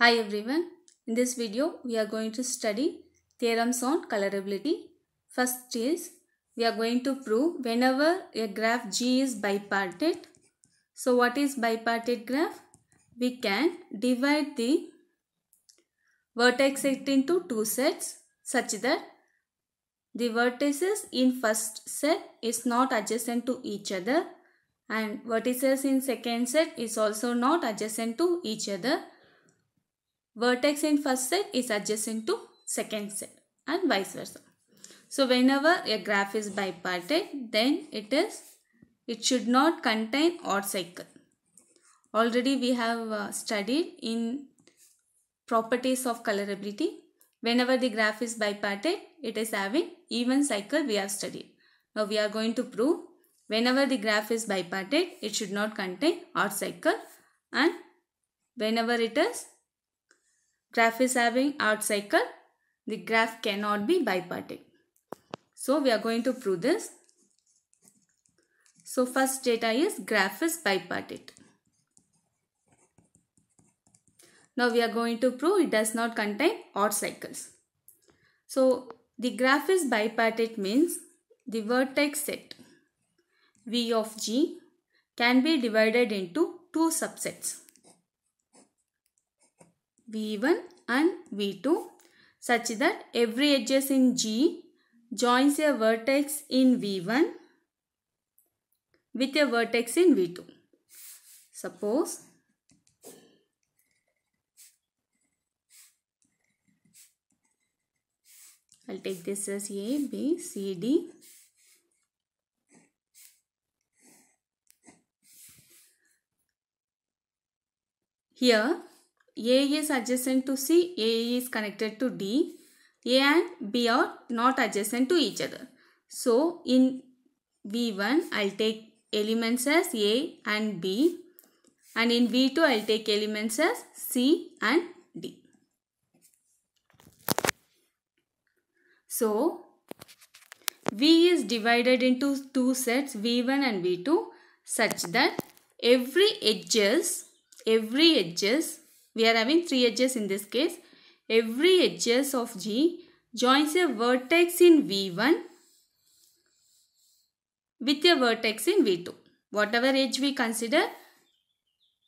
Hi everyone, in this video we are going to study theorems on colorability. First is we are going to prove whenever a graph G is bipartite. So what is bipartite graph? We can divide the vertex set into two sets such that the vertices in first set is not adjacent to each other and vertices in second set is also not adjacent to each other. Vertex in first set is adjacent to second set and vice versa. So whenever a graph is bipartite, then it should not contain odd cycle. Already we have studied in properties of colorability. Whenever the graph is bipartite, it is having even cycle we have studied. Now we are going to prove whenever the graph is bipartite, it should not contain odd cycle, and whenever graph is having odd cycle, the graph cannot be bipartite. So we are going to prove this. So first data is graph is bipartite. Now we are going to prove it does not contain odd cycles. So the graph is bipartite means the vertex set V of G can be divided into two subsets, V1 and V2, such that every edges in G joins a vertex in V1 with a vertex in V2. Suppose I'll take this as A, B, C, D. Here A is adjacent to C, A is connected to D. A and B are not adjacent to each other. So in V1 I'll take elements as A and B, and in V2 I'll take elements as C and D. So V is divided into two sets V1 and V2 such that every edges, we are having three edges in this case, every edges of G joins a vertex in V1 with a vertex in V2. Whatever edge we consider,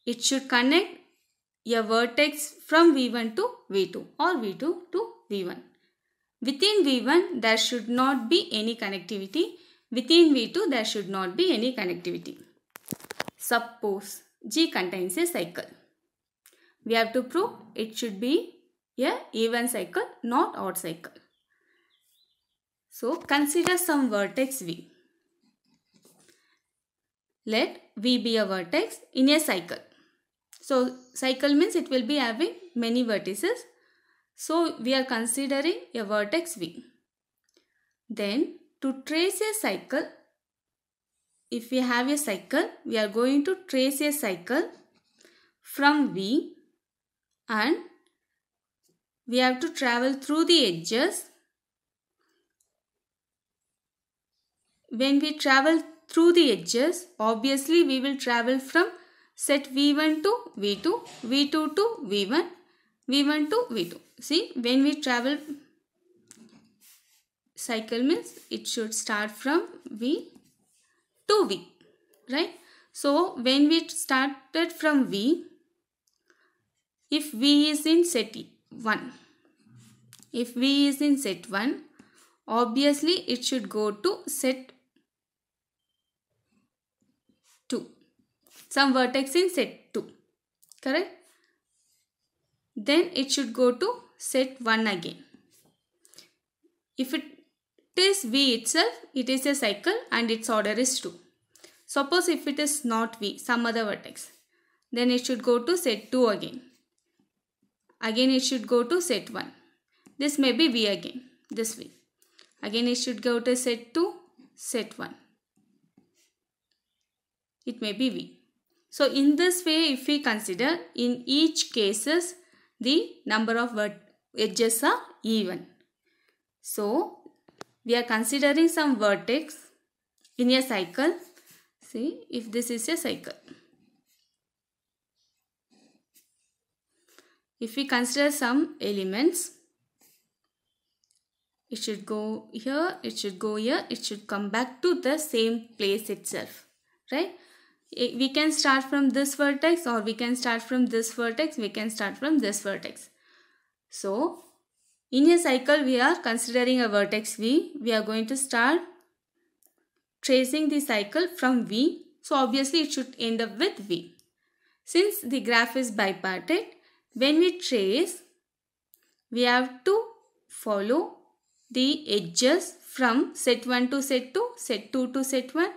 it should connect a vertex from V1 to V2 or V2 to V1. Within V1 there should not be any connectivity. Within V2 there should not be any connectivity. Suppose G contains a cycle. We have to prove it should be a even cycle, not odd cycle. So consider some vertex V. Let V be a vertex in a cycle. So cycle means it will be having many vertices. So we are considering a vertex V. Then to trace a cycle, if we have a cycle, we are going to trace a cycle from V and we have to travel through the edges. When we travel through the edges, obviously we will travel from set V1 to V2, V2 to V1, V1 to V2. See, when we travel, cycle means it should start from V to V, right? So when we started from V, if V is in set 1, obviously it should go to set 2, some vertex in set 2, correct? Then it should go to set 1 again. If it is V itself, it is a cycle and its order is 2. Suppose if it is not V, some other vertex, then it should go to set 2 again. Again it should go to set 1. This may be V again, this V. Again it should go to set 2, set 1. It may be V. So in this way, if we consider, in each cases the number of edges are even. So we are considering some vertex in a cycle. See, if this is a cycle. If we consider some elements, it should go here, it should go here, it should come back to the same place itself, right? We can start from this vertex, or we can start from this vertex, we can start from this vertex. So, in a cycle we are considering a vertex V. We are going to start tracing the cycle from V. So, obviously it should end up with V. Since the graph is bipartite, when we trace, we have to follow the edges from set 1 to set 2, set 2 to set 1,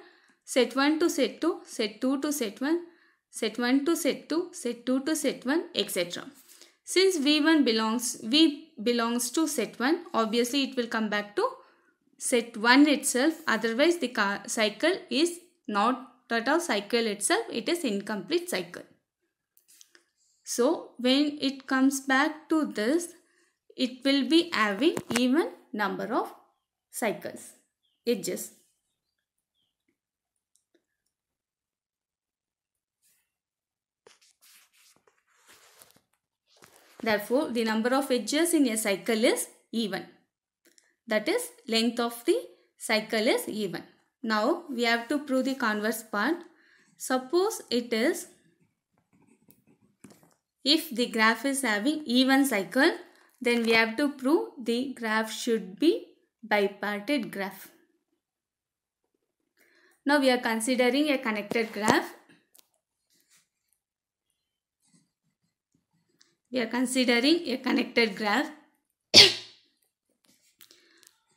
set 1 to set 2, set 2 to set 1, set 1 to set 2, set 2 to set 1, etc. Since V belongs to set 1, obviously it will come back to set 1 itself. Otherwise, the cycle is not at all cycle itself. It is incomplete cycle. So, when it comes back to this, it will be having even number of cycles, edges. Therefore, the number of edges in a cycle is even. That is, length of the cycle is even. Now, we have to prove the converse part. Suppose it is, if the graph is having even cycle, then we have to prove the graph should be bipartite graph. Now, we are considering a connected graph. We are considering a connected graph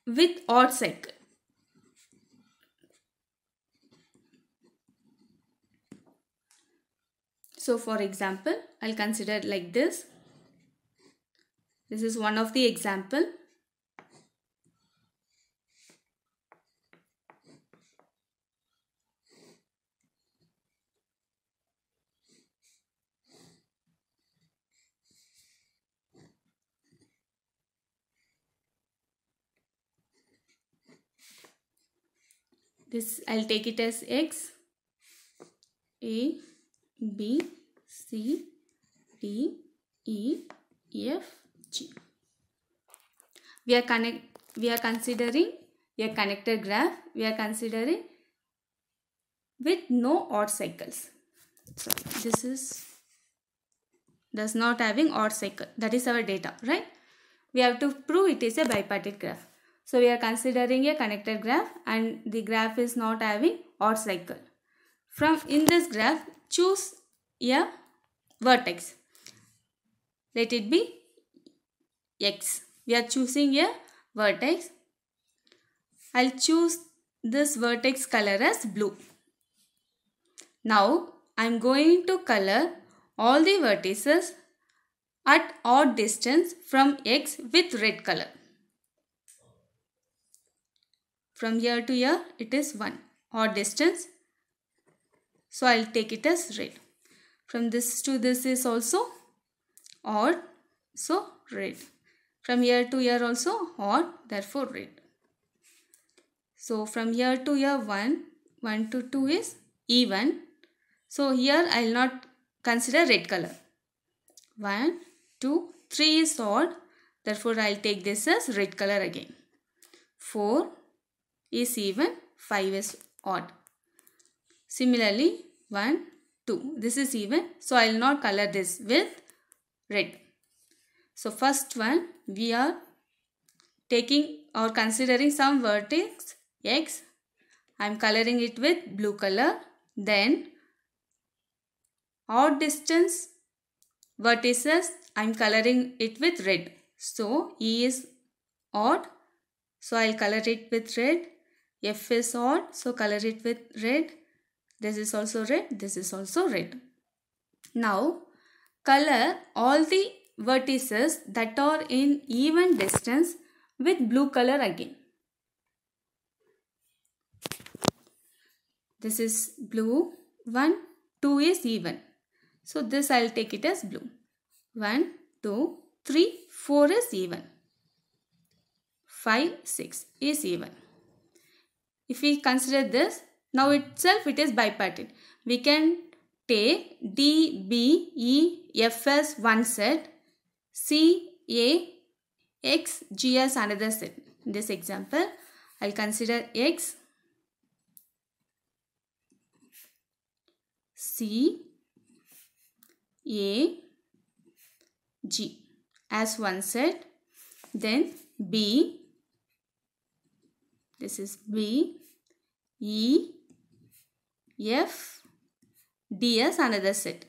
with odd cycle. So, for example, I'll consider like this. This is one of the example. This I'll take it as X, A, B, C, D, E, F, G. We are considering a connected graph. We are considering with no odd cycles. So this does not having odd cycle. That is our data, right? We have to prove it is a bipartite graph. So we are considering a connected graph and the graph is not having odd cycle. In this graph, choose a vertex. Let it be X. We are choosing a vertex. I'll choose this vertex color as blue. Now I'm going to color all the vertices at odd distance from X with red color. From here to here it is 1 odd distance. So I'll take it as red. From this to this is also odd. So red. From here to here also odd. Therefore red. So from here to here 1 to 2 is even. So here I'll not consider red color. 1, 2, 3 is odd. Therefore I'll take this as red color again. 4 is even, 5 is odd. Similarly 1, 2. This is even. So I will not color this with red. So first one, we are taking or considering some vertex X. I am coloring it with blue color. Then odd distance vertices, I am coloring it with red. So E is odd. So I will color it with red. F is odd. So color it with red. This is also red. This is also red. Now color all the vertices that are in even distance with blue color again. This is blue. 1, 2 is even. So this I will take it as blue. 1, 2, 3, 4 is even. 5, 6 is even. If we consider this, now itself it is bipartite. We can take D, B, E, F as one set, C, A, X, G as another set. In this example, I'll consider X, C, A, G as one set. Then B, this is B, E, F, D as another set.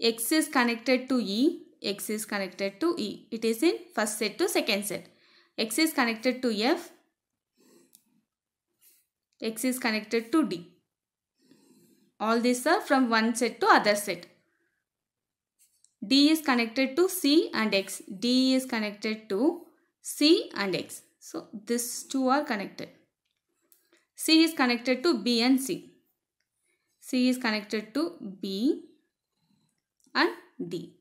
X is connected to E, X is connected to E. It is in first set to second set. X is connected to F, X is connected to D. All these are from one set to other set. D is connected to C and X. D is connected to C and X. So these two are connected. C is connected to B and C. C is connected to B and D.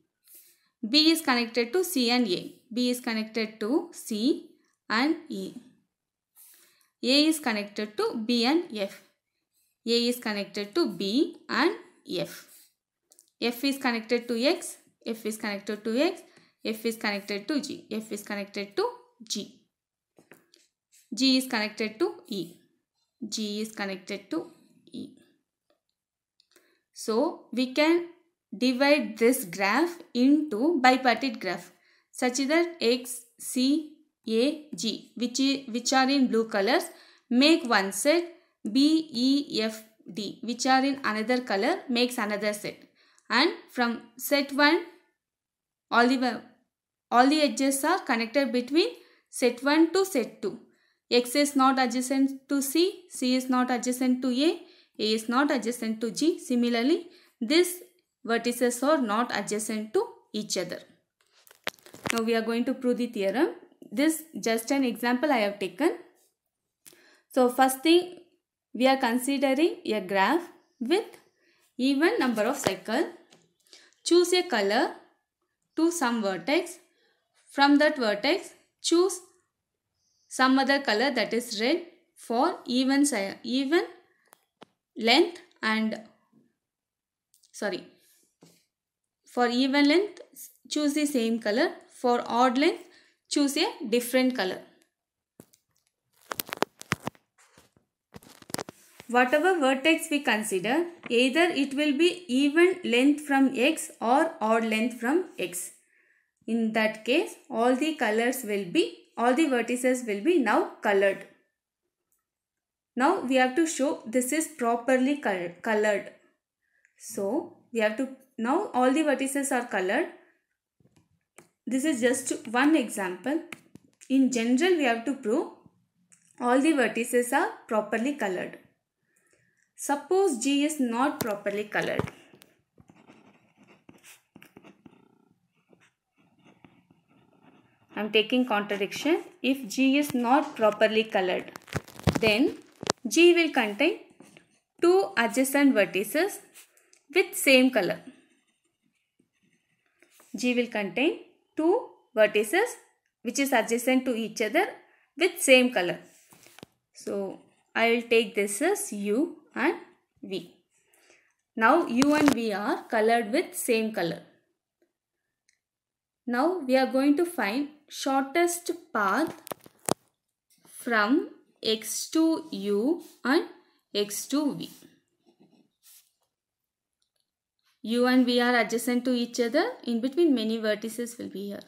B is connected to C and A. B is connected to C and E. A is connected to B and F. A is connected to B and F. F is connected to X. F is connected to X. F is connected to G. F is connected to G. G is connected to E. G is connected to E. So we can divide this graph into bipartite graph such that X, C, A, G which are in blue colors make one set. B, E, F, D which are in another color makes another set. And from set 1 all the edges are connected between set 1 to set 2. X is not adjacent to C, C is not adjacent to A is not adjacent to G. Similarly, these vertices are not adjacent to each other. Now we are going to prove the theorem. This just an example I have taken. So first thing, we are considering a graph with even number of cycles. Choose a color to some vertex. From that vertex, choose some other color, that is red, for even length and for even length choose the same color. For odd length choose a different color. Whatever vertex we consider, either it will be even length from X or odd length from X. In that case, all the vertices will be now colored. Now we have to show this is properly colored. So we have to, now all the vertices are colored. This is just one example. In general, we have to prove all the vertices are properly colored. Suppose G is not properly colored. I am taking contradiction. If G is not properly colored, then G will contain two adjacent vertices with same color. G will contain two vertices which is adjacent to each other with same color. So I will take this as U and V. Now U and V are colored with same color. Now we are going to find shortest path from X to U and X to V. U and V are adjacent to each other. In between many vertices will be here.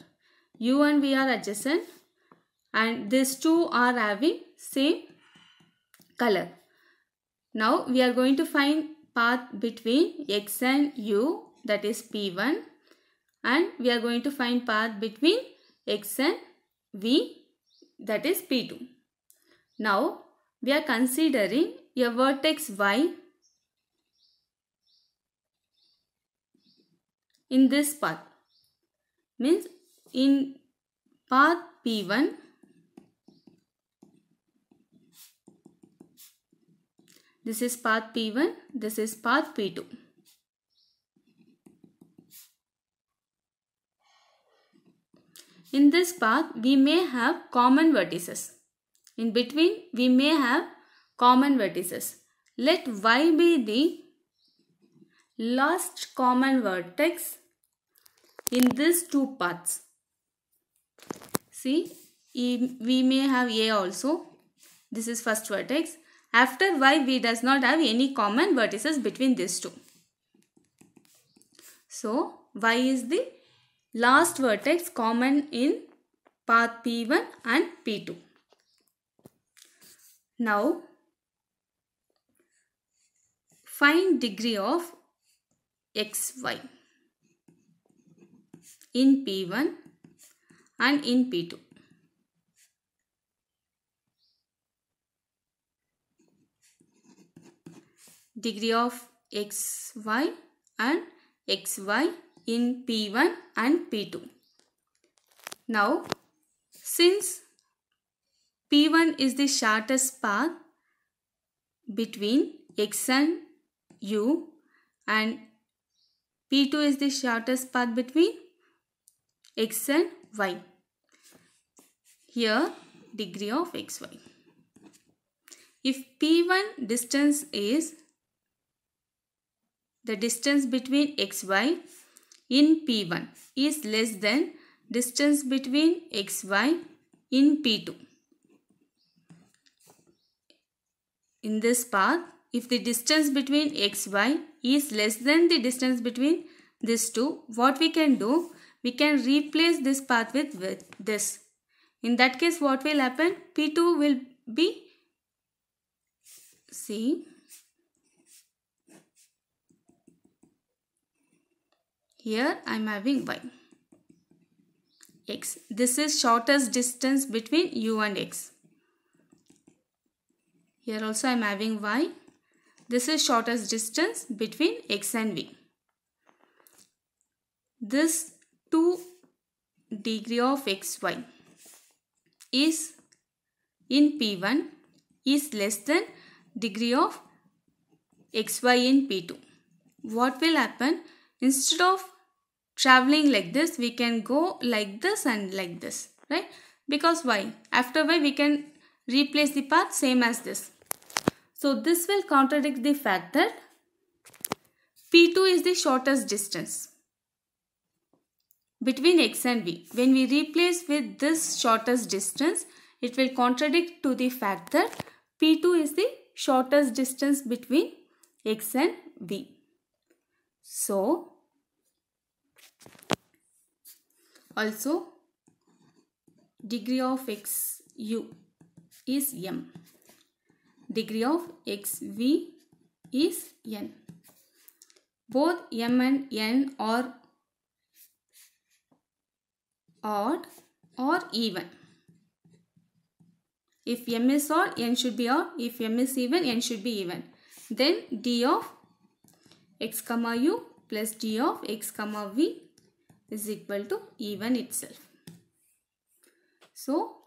U and V are adjacent and these two are having same color. Now we are going to find path between X and U, that is P1, and we are going to find path between X and V, that is P2. Now we are considering a vertex Y in this path. Means in path P1, this is path P1, this is path P2. In this path, we may have common vertices. In between, we may have common vertices. Let Y be the last common vertex in these two paths. See, we may have A also. This is first vertex. After Y, we does not have any common vertices between these two. So, Y is the last vertex common in path P1 and P2. Now, find degree of XY in P1 and in P2. Degree of XY and XY in P1 and P2. Now, since P1 is the shortest path between X and U and P2 is the shortest path between X and Y. Here, degree of XY. If P1 distance is the distance between XY in P1 is less than distance between XY in P2. In this path, if the distance between XY is less than the distance between these two, what we can do? We can replace this path with this. In that case, what will happen? P2 will be, see, here I am having Y. X. This is shortest distance between U and X. Here also I am having Y. This is shortest distance between X and V. This 2 degree of XY is in P1 is less than degree of XY in P2. What will happen? Instead of traveling like this, we can go like this and like this, right? Because why? After Y, we can replace the path same as this. So this will contradict the fact that P2 is the shortest distance between X and V. When we replace with this shortest distance, it will contradict to the fact that P2 is the shortest distance between X and V. So, also degree of XU is M. Degree of XV is N. Both M and N are odd or even. If M is odd, N should be odd. If M is even, N should be even. Then D of X comma U plus D of X comma V is equal to even itself. So,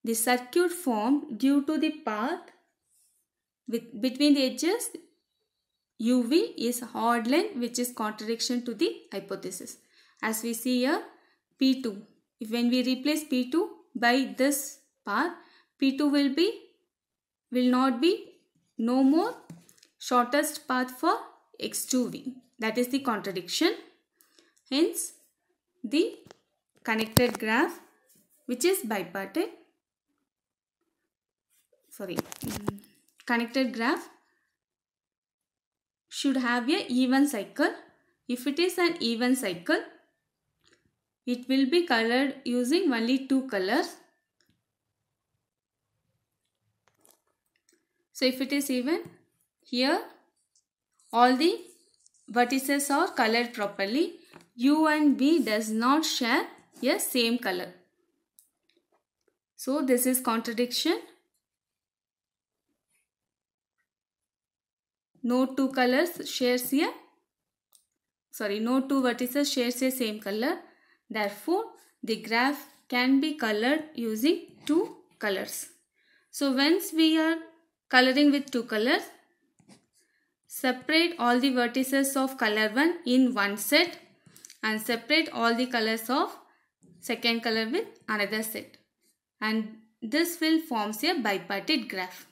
the circuit formed due to the path between the edges UV is odd length, which is contradiction to the hypothesis. As we see here, P2. When we replace P2 by this path, P2 will not be no more shortest path for X2V. That is the contradiction. Hence, the connected graph, which is bipartite, connected graph should have a even cycle. If it is an even cycle, it will be colored using only 2 colors. So if it is even, here all the vertices are colored properly. U and V does not share a same color. So this is contradiction. No 2 colors shares here. No 2 vertices shares a same color. Therefore, the graph can be colored using 2 colors. So once we are coloring with 2 colors, separate all the vertices of color 1 in one set and separate all the colors of second color with another set. And this will form a bipartite graph.